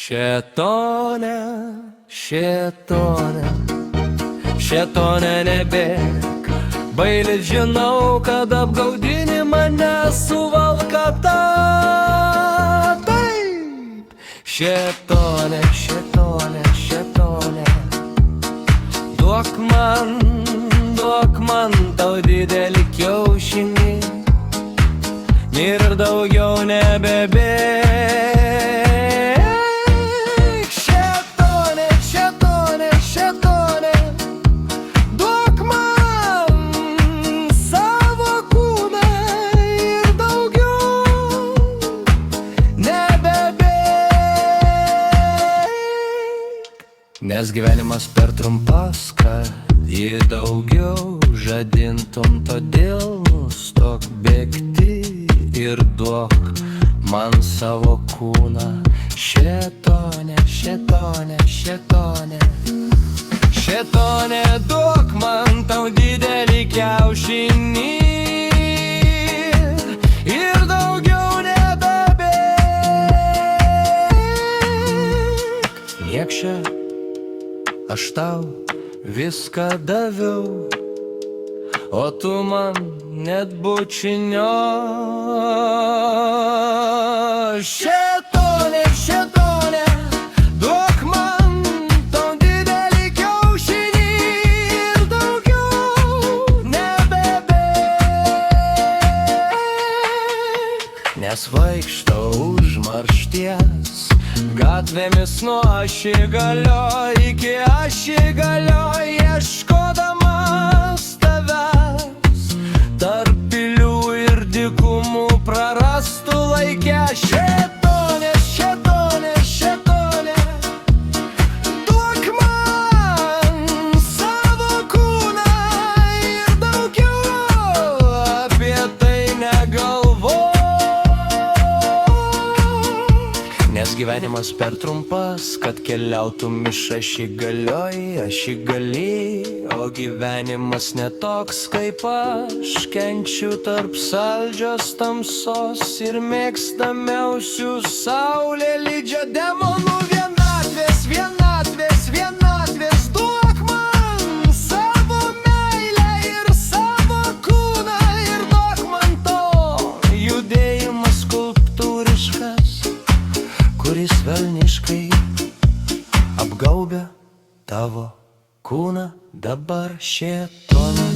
Šėtone, šėtone, šėtone nebėk, bailis žinau, kad apgaudini mane suvalkata. Taip, šėtone, šėtone, šėtone, duok man tau didelį kiaušinį ir daugiau nebebėk. Nes gyvenimas per trumpas, kad jį daugiau žadintum, todėl nustok bėgti ir duok man savo kūną. Šėtone, šėtone, šėtone, šėtone, duok man tau didelį kiaušinį ir daugiau nebebėk. Niekšė, aš tau viską daviau, o tu man net bučinio. Šėtone, šėtone, duok man tau didelį kiaušinį ir daugiau nebebėk. Nes vaikštau užmaršties gatvėmis nuo Ašigalio iki Ašigalio, ieškodamas tavęs tarp pilių ir dykumų prarastų laike. Šėtone, šėtone, šėtone, duok man savo kūną ir daugiau apie tai negalvok. Nes gyvenimas per trumpas, kad keliautum iš Ašigalio į Ašigalį, o gyvenimas netoks kaip aš, kenčiu tarp saldžios tamsos ir mėgstamiausių saulėlydžio demonų vienatvės, vienatvės, vienatvės. Duok man savo meilę ir savo kūną ir duok man to judėjimas skulptūriškas, kuris velniškai apgaubia tavo kūną dabar. Šėtone.